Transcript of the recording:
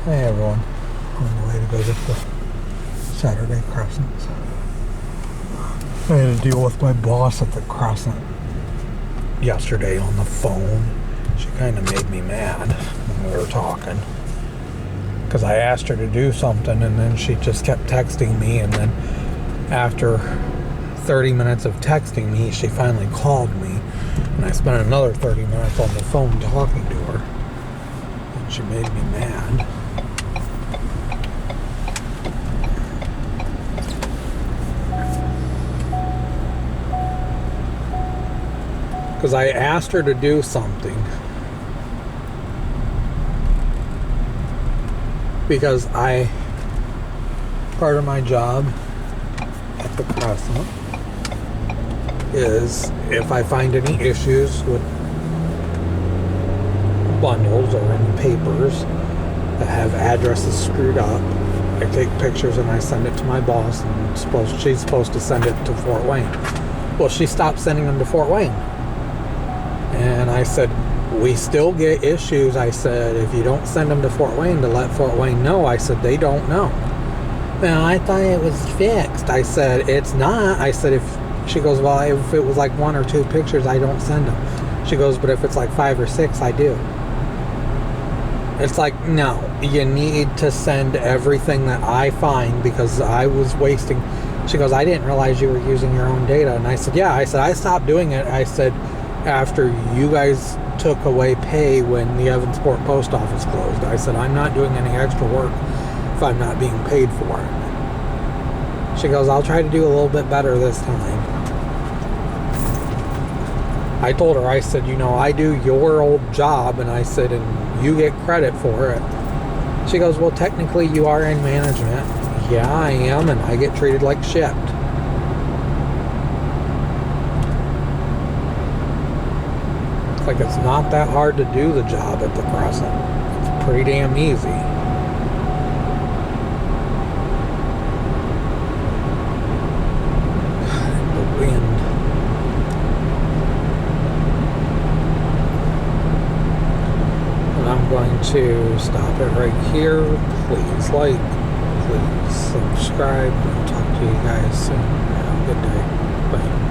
Hey everyone, on the way to visit the Saturday Crescents. I had to deal with my boss at the Crescent yesterday on the phone. She kind of made me mad when we were talking. Because I asked her to do something and then she just kept texting me, and then after 30 minutes of texting me, she finally called me. And I spent another 30 minutes on the phone talking to her. And she made me mad. Because I asked her to do something. Because part of my job at the Crescent is if I find any issues with bundles or any papers that have addresses screwed up, I take pictures and I send it to my boss, and she's supposed to send it to Fort Wayne. Well, she stopped sending them to Fort Wayne. And I said, we still get issues. I said, if you don't send them to Fort Wayne to let Fort Wayne know, I said, they don't know. Well, I thought it was fixed. I said, it's not. I said, she goes, well, if it was like 1 or 2 pictures, I don't send them. She goes, but if it's like 5 or 6, I do. It's like, no, you need to send everything that I find, because I was wasting. She goes, I didn't realize you were using your own data. And I said, yeah. I said, I stopped doing it. I said, after you guys took away pay when the Evansport post office closed. I said, I'm not doing any extra work if I'm not being paid for it. She goes, I'll try to do a little bit better this time. I told her, I said, I do your old job, and I said, and you get credit for it. She goes, well, technically you are in management. Yeah, I am, and I get treated like shit. Like, it's not that hard to do the job at the Crescent. It's pretty damn easy. The wind. And I'm going to stop it right here. Please like, please subscribe. I'll talk to you guys soon. Have a good day. Bye.